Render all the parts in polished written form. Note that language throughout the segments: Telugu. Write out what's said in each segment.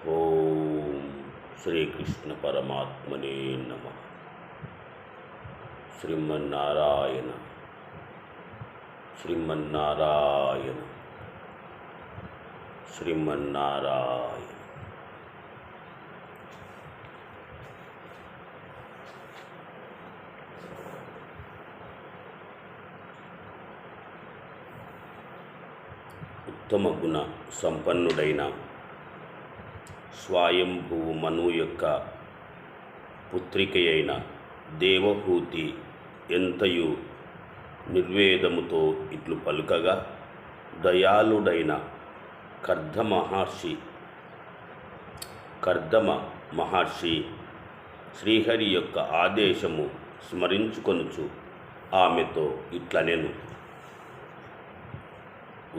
ఓం శ్రీకృష్ణ పరమాత్మనే నమః. శ్రీమన్నారాయణ శ్రీమన్నారాయణ శ్రీమన్నారాయణ. ఉత్తమ గుణ సంపన్నుడైన స్వయంభువు మనువు యొక్క పుత్రిక అయిన దేవహూతి ఎంతయు నిర్వేదముతో ఇట్లు పలుకగా, దయాళుడైన కర్దమ మహర్షి శ్రీహరి యొక్క ఆదేశము స్మరించుకొనుచు ఆమెతో ఇట్లనెను: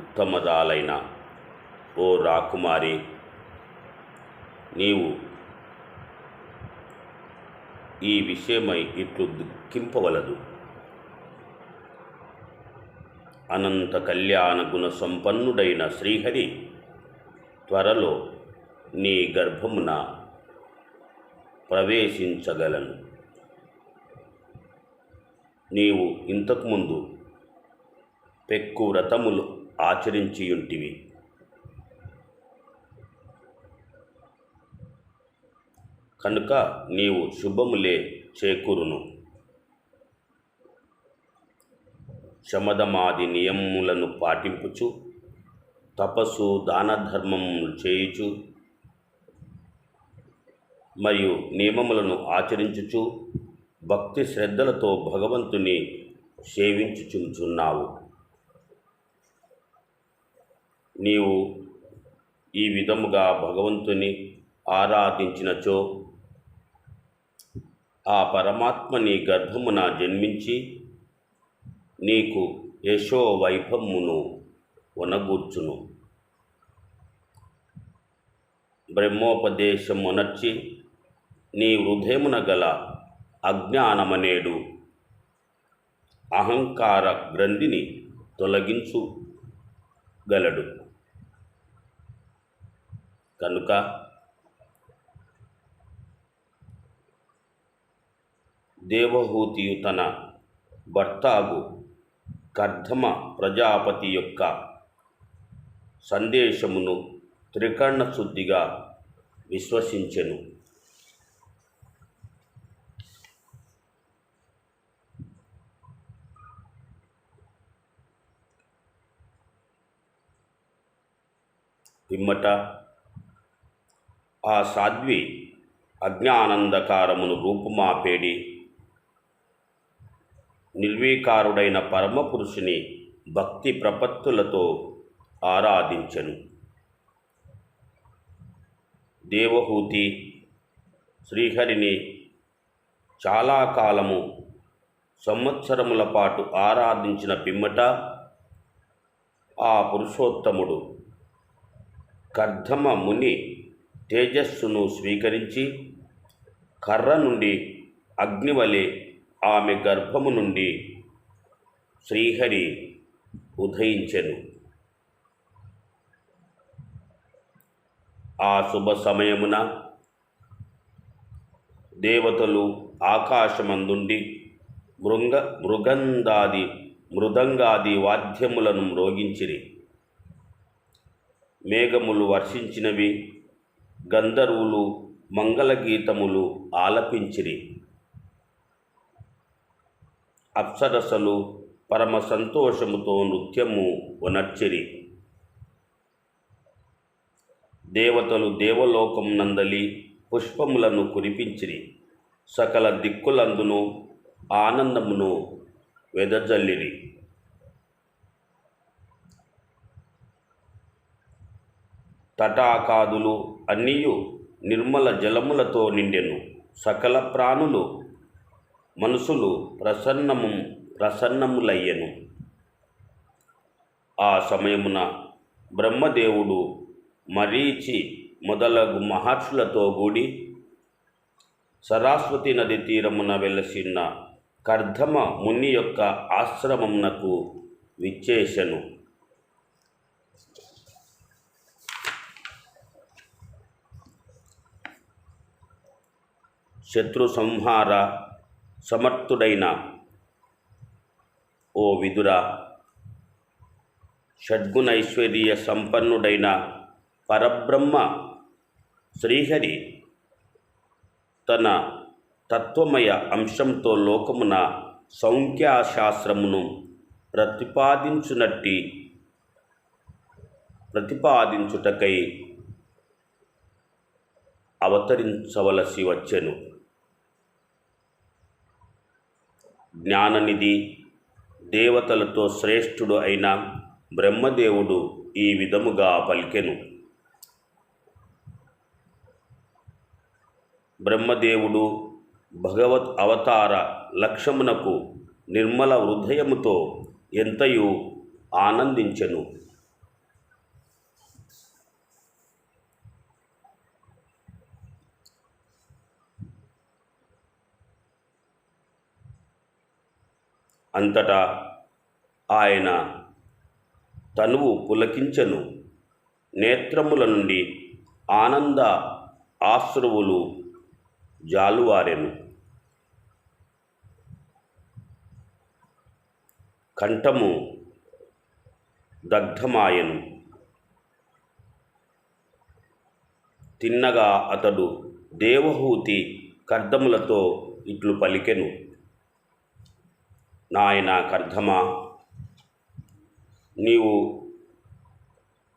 ఉత్తమరాలైన ఓ రాకుమారి, నీవు ఈ విషయమై ఇట్లు దుఃఖింపవలదు. అనంత కళ్యాణ గుణ సంపన్నుడైన శ్రీహరి త్వరలో నీ గర్భమున ప్రవేశించగలను. నీవు ఇంతకుముందు పెక్కు వ్రతములు ఆచరించియుంటివి. కనుక నీవు శుభములే చేకూరును. శమదమాది నియములను పాటింపుచు, తపస్సు దానధర్మములు చేయుచు మరియు నియమములను ఆచరించుచు భక్తి శ్రద్ధలతో భగవంతుని సేవించుచున్నావు. నీవు ఈ విధముగా భగవంతుని ఆరాధించినచో ఆ పరమాత్మ నీ గర్భమున జన్మించి నీకు యశో వైభవమును వనగూర్చును. బ్రహ్మోపదేశమునర్చి నీ హృదయమున గల అజ్ఞానమనేడు అహంకార గ్రంథిని తొలగించుగలడు. కనుక దేవహూతియు తన భర్తాగు కర్దమ ప్రజాపతి యొక్క సందేశమును త్రికరణ శుద్ధిగా విశ్వసించెను. పిమ్మట ఆ సాధ్వి అజ్ఞానందకారమును రూపుమాపేడి నిర్వీకారుడైన పరమపురుషుని భక్తి ప్రపత్తులతో ఆరాధించెను. దేవహూతి శ్రీహరిని చాలా కాలము సంవత్సరముల పాటు ఆరాధించిన పిమ్మట ఆ పురుషోత్తముడు కర్దమ ముని తేజస్సును స్వీకరించి కర్ర నుండి అగ్నివలె ఆమె గర్భము నుండి శ్రీహరి ఉదయించెను. ఆ శుభ సమయమున దేవతలు ఆకాశమందుండి మృదంగాది వాద్యములను మ్రోగించిరి. మేఘములు వర్షించినవి, గంధర్వులు మంగళగీతములు ఆలపించిరి. అప్సరసలు పరమ సంతోషముతో నృత్యము వనర్చిరి. దేవతలు దేవలోకం నందలి పుష్పములను కురిపించిరి. సకల దిక్కులందును ఆనందమును వెదజల్లిరి. తటాకాదులు అన్నియు నిర్మల జలములతో నిండెను. సకల ప్రాణులు మనసులు ప్రసన్నములయ్యెను. ఆ సమయమున బ్రహ్మదేవుడు మరీచి మొదలగు మహర్షులతో కూడి సరస్వతి నది తీరమున వెలసిన కర్దమ ముని యొక్క ఆశ్రమమునకు విచ్చేసెను. శత్రు సంహార సమర్థుడైన ఓ విదుర, షడ్గుణైశ్వర్య సంపన్నుడైన పరబ్రహ్మ శ్రీహరి తన తత్వమయ అంశంతో లోకమున సంఖ్యాశాస్త్రమును ప్రతిపాదించుటకై అవతరించవలసి వచ్చెను. జ్ఞాననిధి, దేవతలతో శ్రేష్ఠుడు అయిన బ్రహ్మదేవుడు ఈ విధముగా పలికెను. బ్రహ్మదేవుడు భగవత్ అవతార లక్ష్యమునకు నిర్మల హృదయముతో ఎంతయు ఆనందించెను. అంతటా ఆయన తనువు పులకించెను. నేత్రముల నుండి ఆనంద ఆశ్రువులు జాలువారెను. కంఠము దగ్ధమాయెను. తిన్నగా అతడు దేవహూతి కర్దములతో ఇట్లు పలికెను. నాయనా కర్దమా, నీవు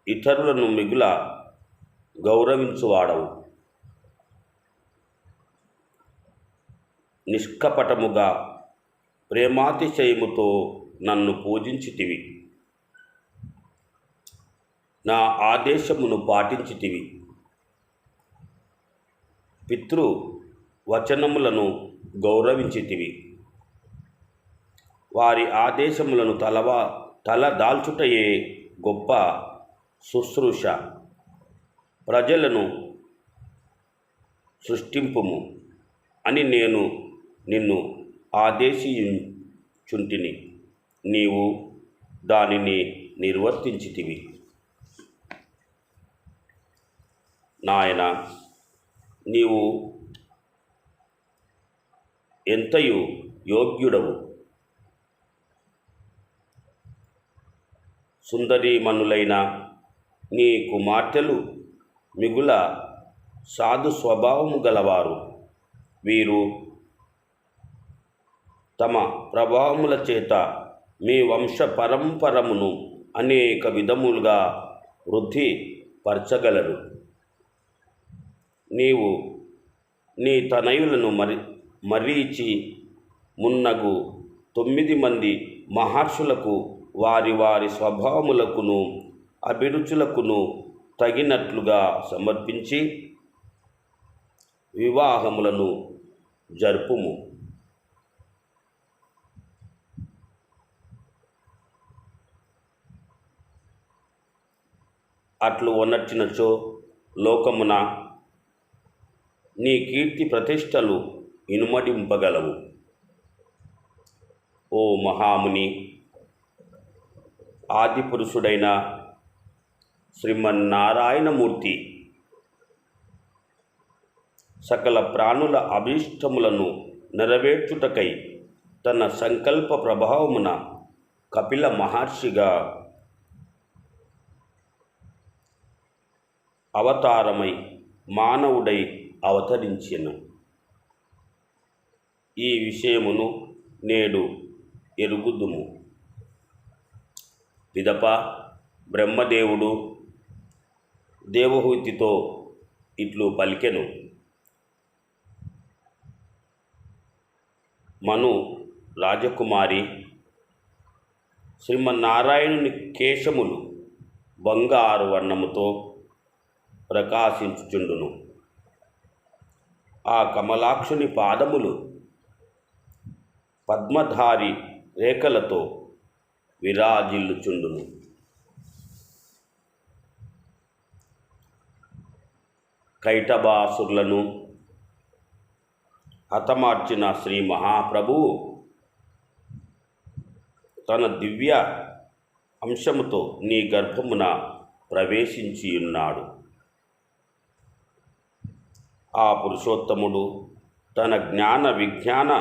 ఇతరులను మిగుల గౌరవించువాడవు. నిష్కపటముగా ప్రేమాతిశయముతో నన్ను పూజించితివి. నా ఆదేశమును పాటించితివి. పితృ వచనములను గౌరవించితివి. వారి ఆదేశములను తలదాల్చుటయే గొప్ప శుశ్రూష. ప్రజలను సృష్టింపుము అని నేను నిన్ను ఆదేశించుంటిని. నీవు దానిని నిర్వర్తించితివి. నాయనా, నీవు ఎంతయు యోగ్యుడవు. సుందరీమణులైన నీ కుమార్తెలు మిగుల సాధు స్వభావము గలవారు. వీరు తమ ప్రభావముల చేత మీ వంశ పరంపరమును అనేక విధములుగా వృద్ధి పరచగలరు. నీవు నీ తనయులను మరీచి మున్నగు 9 మంది మహర్షులకు వారి వారి స్వభావములకును అభిరుచులకును తగినట్లుగా సమర్పించి వివాహములను జరుపుము. అట్లు ఒనర్చినచో లోకమున నీ కీర్తి ప్రతిష్టలు ఇనుమడింపగలవు. ఓ మహాముని, ఆదిపురుషుడైన శ్రీమన్నారాయణమూర్తి సకల ప్రాణుల అభీష్టములను నెరవేర్చుటకై తన సంకల్ప ప్రభావమున కపిల మహర్షిగా అవతారమై మానవుడై అవతరించెను. ఈ విషయమును నేడు ఎరుగుదుము. పిదప బ్రహ్మదేవుడు దేవహూతితో ఇట్లు పలికెను. మను రాజకుమారి, శ్రీమన్నారాయణుని కేశములు బంగారు వర్ణముతో ప్రకాశించుచుండును. ఆ కమలాక్షుని పాదములు పద్మధారి రేఖలతో విరాజిల్లుచుండును. కైటబాసురులను హతమార్చిన శ్రీ మహాప్రభువు తన దివ్య అంశముతో నీ గర్భమున ప్రవేశించియున్నాడు. ఆ పురుషోత్తముడు తన జ్ఞాన విజ్ఞాన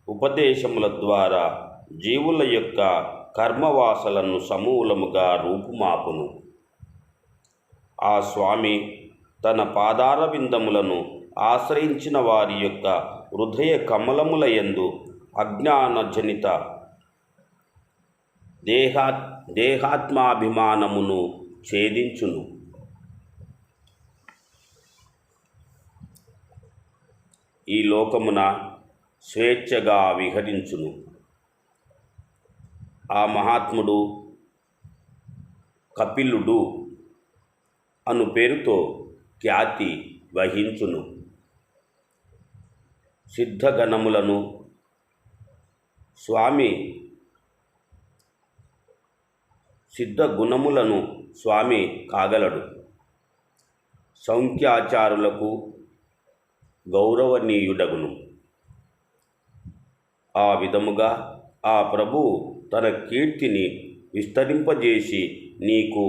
ఉపదేశముల ద్వారా జీవుల యొక్క కర్మవాసలను సమూలముగా రూపుమాపును. ఆ స్వామి తన పాదార విందములను ఆశ్రయించిన వారి యొక్క హృదయ కమలముల యందు అజ్ఞానజనిత దేహాత్మాభిమానమును ఛేదించును. ఈ లోకమున స్వేచ్ఛగా విహరించును. ఆ మహాత్ముడు కపిలుడు అను పేరుతో ఖ్యాతి వహించును. సిద్ధగణములను సిద్ధగుణములను స్వామి కాగలడు. సౌఖ్యాచారులకు గౌరవనీయుడగును. ఆ విధముగా ఆ ప్రభు తన కీర్తిని విస్తరింపజేసి నీకు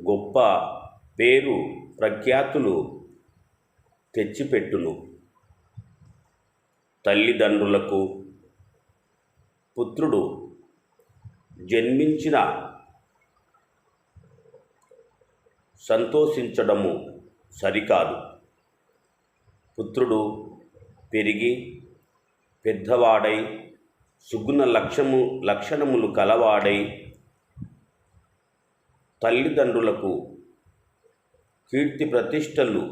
గొప్ప పేరు ప్రఖ్యాతులు తెచ్చిపెట్టును. తల్లిదండ్రులకు పుత్రుడు జన్మించిన సంతోషించడము సరికాదు. పుత్రుడు పెరిగి పెద్దవాడై సుగుణ లక్షణములు కలవాడై తల్లిదండ్రులకు కీర్తి ప్రతిష్టలు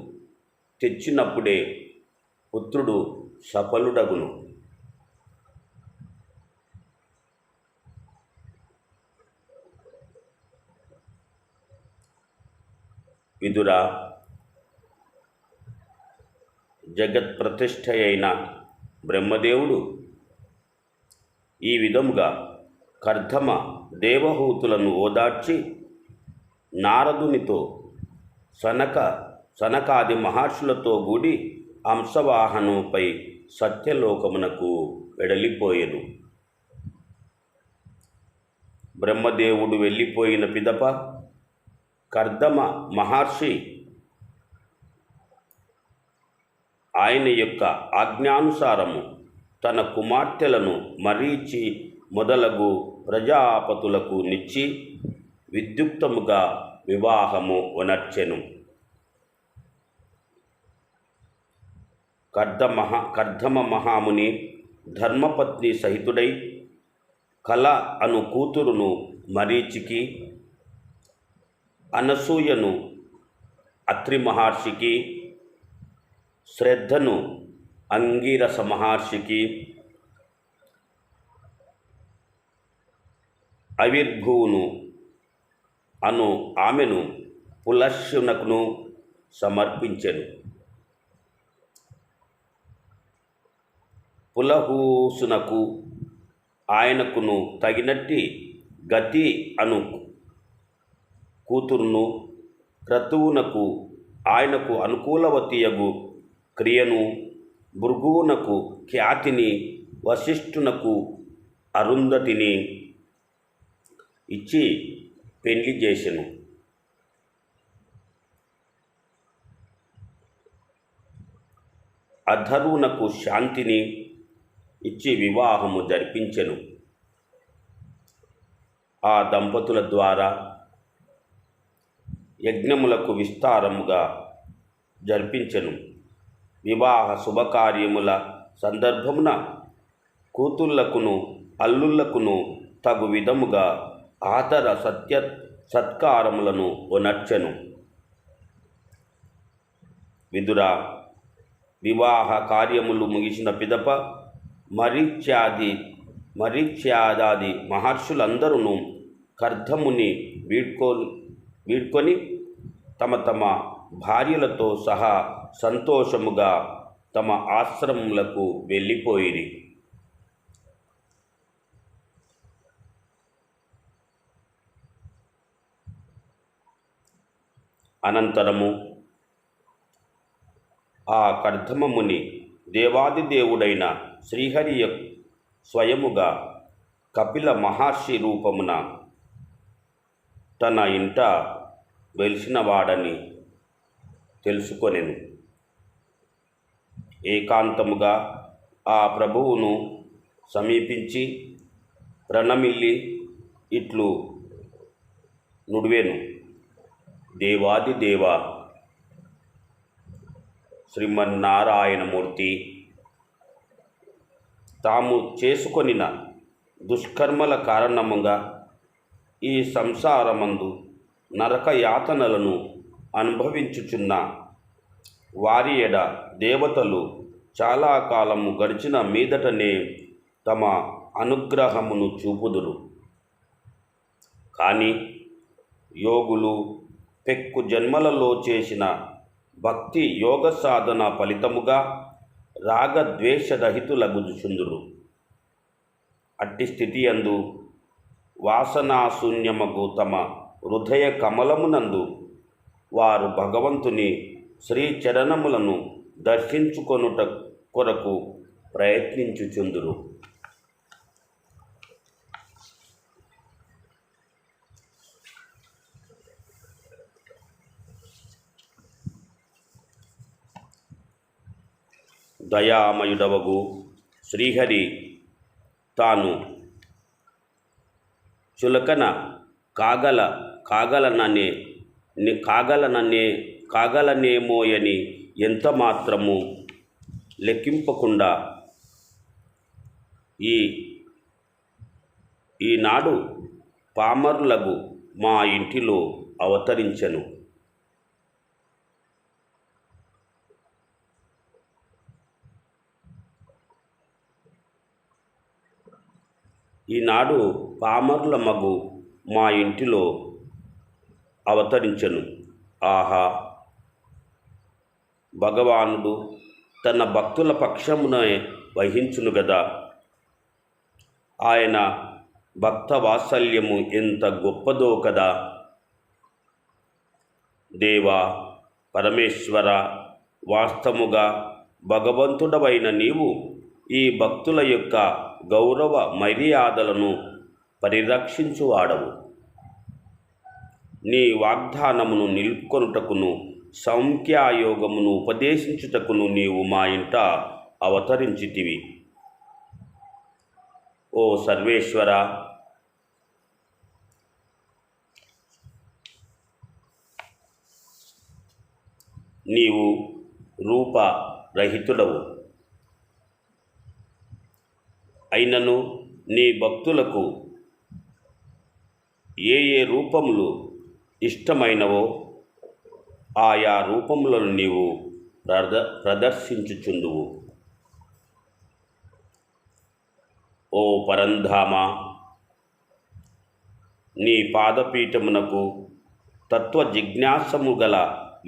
తెచ్చినప్పుడే పుత్రుడు సఫలుడగును. విదురా, జగత్ప్రతిష్ఠ అయిన బ్రహ్మదేవుడు ఈ విధముగా కర్దమ దేవహూతులను ఓదార్చి నారదునితో సనకాది మహర్షులతో కూడి హంసవాహనముపై సత్యలోకమునకు వెడలిపోయెను. బ్రహ్మదేవుడు వెళ్ళిపోయిన పిదప కర్దమ మహర్షి ఆయన యొక్క ఆజ్ఞానుసారము తన కుమార్తెలను మరీచి మొదలగు ప్రజాపతులకు నిచ్చి విద్యుక్తముగా వివాహము వనర్చెను. కర్దమ మహాముని ధర్మపత్ని సహితుడై కల అను కూతురును మరీచికి, అనసూయను అత్రి మహర్షికి, శ్రద్ధను అంగీరస మహర్షికి, అవిర్భువును అను ఆమెను పులస్యునకును సమర్పించెను. పులహూసునకు ఆయనకును తగినట్టి గతి అను కూతురును, క్రతువునకు ఆయనకు అనుకూలవతియగు క్రియను, భృగువునకు ఖ్యాతిని, వశిష్ఠునకు అరుంధతిని ఇచ్చి పెళ్లి చేసెను. అధర్వునకు శాంతిని ఇచ్చి వివాహము జరిపించెను. ఆ దంపతుల ద్వారా యజ్ఞములకు విస్తారముగా జరిపించెను. వివాహ శుభకార్యముల సందర్భమున కూతుళ్లకును అల్లుళ్లకును తగు విధముగా ఆదర సత్కారములను వనర్చెను. విదురా, వివాహ కార్యములు ముగిసిన పిదప మరీచ్యాదాది మహర్షులందరూ కర్దముని వీడ్కొని తమ తమ భార్యలతో సహా సంతోషముగా తమ ఆశ్రమములకు వెళ్ళిపోయిరి. అనంతరము ఆ కర్దమముని దేవాదిదేవుడైన శ్రీహరి స్వయముగా కపిల మహర్షి రూపమున తన ఇంట వెలిసినవాడని తెలుసుకొనెను. ఏకాంతముగా ఆ ప్రభువును సమీపించి ప్రణమిల్లి ఇట్లు నుడివేను: దేవాది దేవ శ్రీమన్నారాయణమూర్తి, తాము చేసుకొనిన దుష్కర్మల కారణముగా ఈ సంసారమందు నరక యాతనలను అనుభవించుచున్న వారి ఎడ దేవతలు చాలా కాలము గడిచిన మీదటనే తమ అనుగ్రహమును చూపుదురు. కానీ యోగులు పెక్కు జన్మలలో చేసిన భక్తి యోగ సాధన ఫలితముగా రాగద్వేషరహితులగుచుందురు. అట్టి స్థితి యందు వాసనాశూన్యమగు తమ హృదయ కమలమునందు వారు భగవంతుని శ్రీచరణములను దర్శించుకొనుట కొరకు ప్రయత్నించుచుందురు. దయామయుడవగు శ్రీహరి తాను చులకన కాగలననేమోయని ఎంత మాత్రము లెక్కింపకుండా ఈనాడు పామరులగు మా ఇంటిలో అవతరించెను. ఈనాడు పామరుల మగు మా ఇంటిలో అవతరించెను. ఆహా! భగవానుడు తన భక్తుల పక్షమునే వహించును గదా. ఆయన భక్త వాత్సల్యము ఎంత గొప్పదో కదా. దేవా పరమేశ్వర, వాస్తవముగా భగవంతుడవైన నీవు ఈ భక్తుల యొక్క గౌరవ మర్యాదలను పరిరక్షించువాడవు. నీ వాగ్దానమును నిలుపుకొనుటకును సౌఖ్యాయోగమును ఉపదేశించుటకును నీవు మా ఇంట అవతరించితివి. ఓ సర్వేశ్వర, నీవు రూపరహితుడవు. అయినను నీ భక్తులకు ఏ రూపములు ఇష్టమైనవో ఆయా రూపములను నీవు ప్రదర్శించుచుందువు. ఓ పరంధామ, నీ పాదపీఠమునకు తత్వ జిజ్ఞాసము గల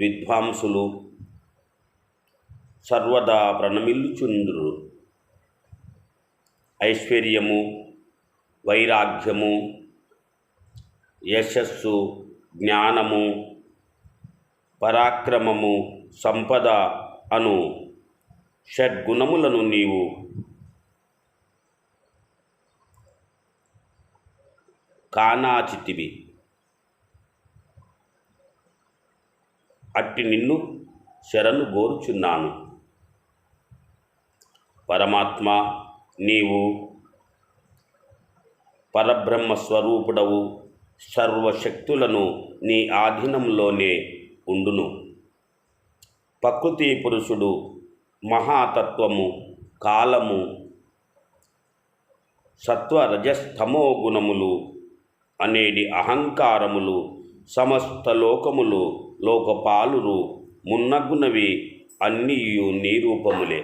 విద్వాంసులు సర్వదా ప్రణమిల్లుచుందురు. ఐశ్వర్యము, వైరాగ్యము, యశస్సు, జ్ఞానము, పరాక్రమము, సంపద అను షడ్గుణములను నీవు కానాచితివి. అట్టి నిన్ను శరణు గోరుచున్నాను. పరమాత్మ, నీవు పరబ్రహ్మ స్వరూపుడవు. సర్వశక్తులను నీ ఆధీనంలోనే ఉండును. ప్రకృతి పురుషుడు, మహాతత్వము, కాలము, సత్వరజస్తమో గుణములు అనేటి అహంకారములు సమస్త లోకములు లోకపాలురు మున్నగునవి అన్నీయు నీ రూపములే.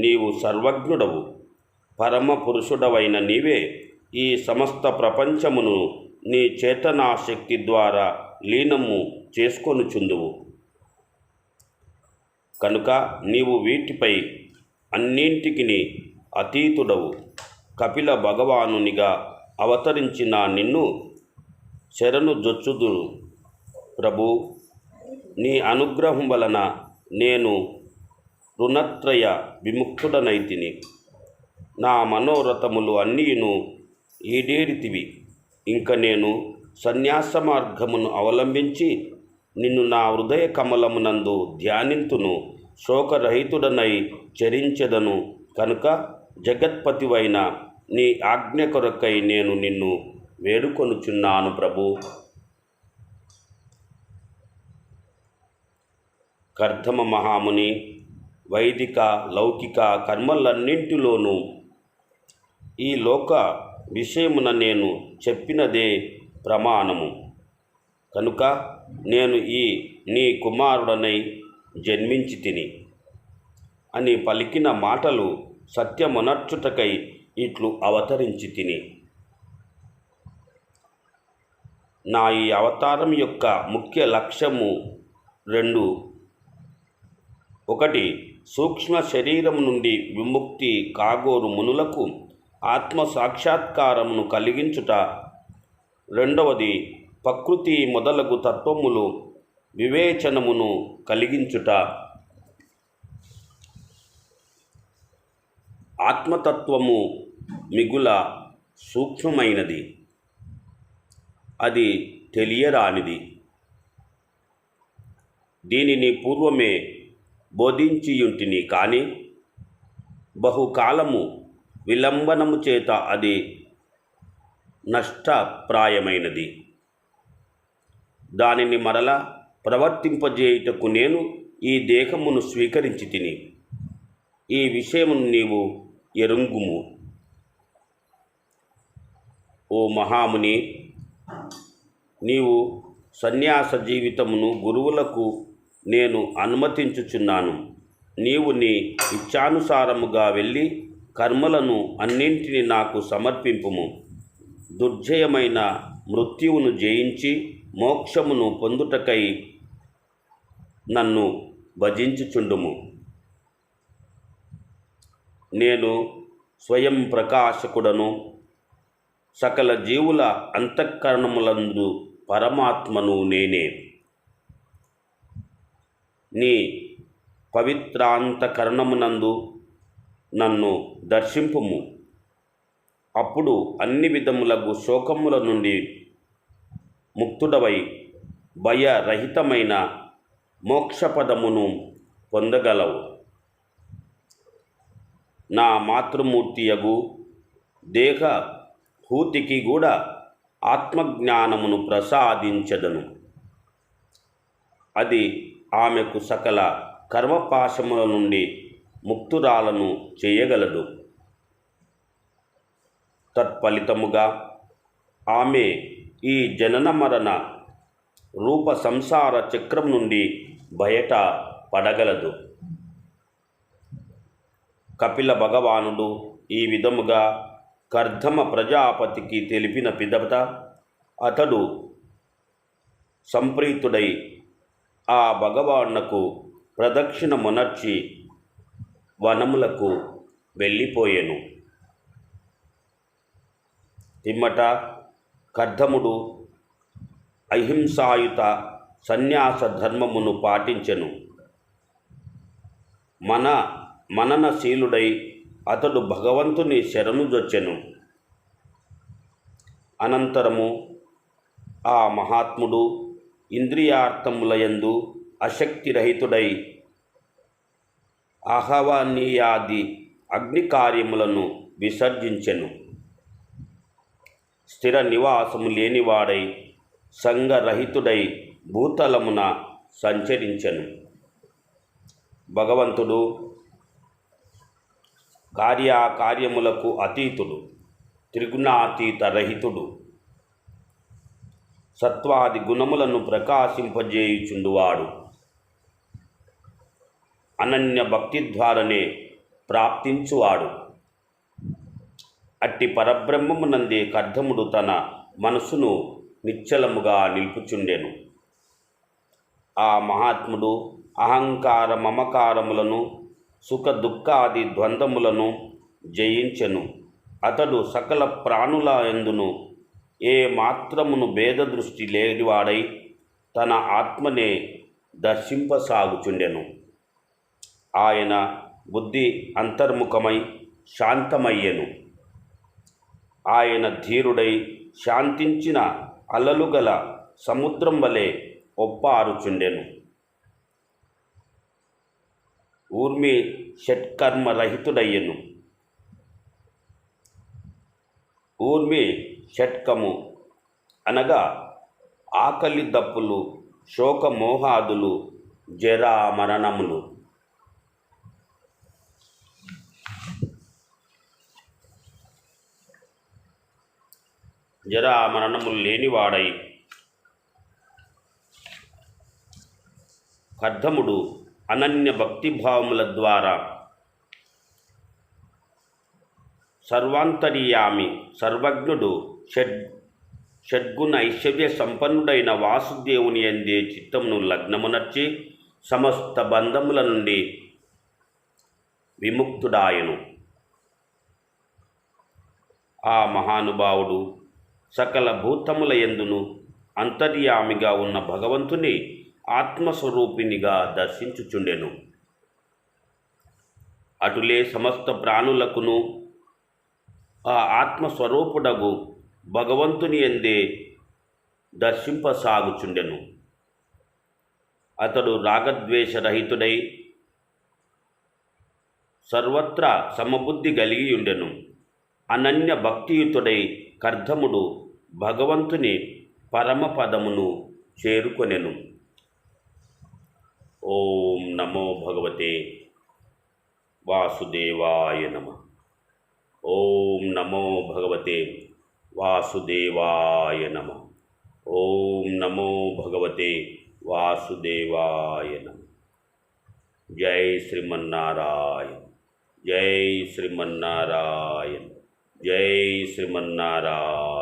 నీవు సర్వజ్ఞుడవు. పరమ పురుషుడవైన నీవే ఈ సమస్త ప్రపంచమును నీ చేతనాశక్తి ద్వారా లీనము చేసుకొనుచుందువు. కనుక నీవు వీటిపై అన్నింటికి అతీతుడవు. కపిల భగవానునిగా అవతరించిన నిన్ను శరణు జొచ్చుదురు. ప్రభు, నీ అనుగ్రహం వలన నేను రుణత్రయ విముక్తుడనైతిని. నా మనోరథములు అన్నీను ఈడేరితివి. ఇంక నేను సన్యాస మార్గమును అవలంబించి నిన్ను నా హృదయ కమలమునందు ధ్యానింతును. శోకరహితుడనై చరించెదను కనుక జగత్పతివైన నీ ఆజ్ఞ కొరకై నేను నిన్ను వేడుకొనుచున్నాను ప్రభు. కర్దమ మహాముని వైదిక లౌకిక కర్మలన్నింటిలోనూ ఈ లోక విషయమున నేను చెప్పినదే ప్రమాణము కనుక నేను నీ కుమారుడనై జన్మించి తిని అని పలికిన మాటలు సత్యమునర్చుటకై ఇట్లు అవతరించి తిని. నా ఈ అవతారం యొక్క ముఖ్య లక్ష్యము రెండు. ఒకటి, సూక్ష్మ శరీరం నుండి విముక్తి కాగోరు మునులకు ఆత్మ సాక్షాత్కారమును కలిగించుట. రెండవది, ప్రకృతి మొదలగు తత్వములు వివేచనమును కలిగించుట. ఆత్మతత్వము మిగుల సూక్ష్మమైనది, అది తెలియరానిది. దీనిని పూర్వమే బోధించియుంటిని, కానీ బహుకాలము విలంబనము చేత అది నష్టప్రాయమైనది. దానిని మరల ప్రవర్తింపజేయుటకు నేను ఈ దేహమును స్వీకరించి తిని. ఈ విషయమును నీవు ఎరుంగుము. ఓ మహాముని, నీవు సన్యాస జీవితమును గురువులకు నేను అనుమతించుచున్నాను. నీవు నీ ఇచ్ఛానుసారముగా వెళ్ళి కర్మలను అన్నింటినీ నాకు సమర్పింపుము. దుర్జయమైన మృత్యువును జయించి మోక్షమును పొందుటకై నన్ను భజించుచుండుము. నేను స్వయం ప్రకాశకుడను, సకల జీవుల అంతఃకరణములందు పరమాత్మను నేనే. నీ పవిత్రాంతఃకరణమునందు నన్ను దర్శింపుము. అప్పుడు అన్ని విధములగు శోకముల నుండి ముక్తుడవై భయరహితమైన మోక్షపదమును పొందగలవు. నా మాతృమూర్తియగు దేహ హూతికి కూడా ఆత్మజ్ఞానమును ప్రసాదించదను. అది ఆమెకు సకల కర్మపాశముల నుండి ముక్తురాలను చేయగలదు. తత్ఫలితముగా ఆమె ఈ జనన మరణ రూప సంసార చక్రం నుండి బయట పడగలదు. కపిల భగవానుడు ఈ విధముగా కర్దమ ప్రజాపతికి తెలిపిన పిదప అతడు సంప్రీతుడై ఆ భగవానునకు ప్రదక్షిణ మొనర్చి వనములకు వెళ్ళిపోయెను. పిమ్మట కర్దముడు అహింసాయుత సన్యాస ధర్మమును పాటించెను. మననశీలుడై అతడు భగవంతుని శరణుజొచ్చెను. అనంతరము ఆ మహాత్ముడు ఇంద్రియార్థములయందు అశక్తిరహితుడై ఆహవనీయాది అగ్ని కార్యములను విసర్జించెను. స్థిర నివాసము లేనివాడై సంగరహితుడై భూతలమున సంచరించెను. భగవంతుడు కార్యములకు అతీతుడు, త్రిగుణాతీత రహితుడు, సత్వాది గుణములను ప్రకాశింపజేయుచుండువాడు. అనన్య భక్తి ద్వారానే ప్రాప్తించువాడు. అట్టి పరబ్రహ్మమునందే కర్దముడు తన మనసును నిశ్చలముగా నిలుపుచుండెను. ఆ మహాత్ముడు అహంకార మమకారములను సుఖ దుఃఖాది ద్వంద్వములను జయించెను. అతడు సకల ప్రాణుల యందును ఏ మాత్రమును భేద దృష్టి లేనివాడై తన ఆత్మనే దర్శింపసాగుచుండెను. ఆయన బుద్ధి అంతర్ముఖమై శాంతమయ్యెను. ఆయన ధీరుడై శాంతించిన అలలు గల సముద్రం వలె ఒప్పారుచుండెను. ఊర్మి షట్కర్మరహితుడయ్యెను. ఊర్మి షట్కము అనగా ఆకలి దప్పులు, శోకమోహాదులు, జరా మరణములు. జరా మరణములు లేనివాడై కర్ధముడు అనన్య భక్తిభావముల ద్వారా సర్వాంతర్యామి సర్వజ్ఞుడు షడ్గుణ ఐశ్వర్య సంపన్నుడైన వాసుదేవుని యందే చిత్తమును లగ్నమునర్చి సమస్త బంధముల నుండి విముక్తుడాయను. ఆ మహానుభావుడు సకల భూతముల యందును అంతర్యామిగా ఉన్న భగవంతుని ఆత్మస్వరూపినిగా దర్శించుచుండెను. అటులే సమస్త ప్రాణులకును ఆ ఆత్మస్వరూపుడగు భగవంతుని యందే దర్శింపసాగుచుండెను. అతడు రాగద్వేషరహితుడై సర్వత్రా సమబుద్ధి కలిగి ఉండెను. అనన్య భక్తియుతుడై కర్ధముడు భగవంతుని పరమపదమును చేరుకొనెను. ఓం నమో భగవతే వాసుదేవాయ నమః. ఓం నమో భగవతే వాసుదేవాయ నమః. ఓం నమో భగవతే వాసుదేవాయ నమః. జై శ్రీమన్నారాయణ, జై శ్రీమన్నారాయణ, జై శ్రీమన్నారాయణ.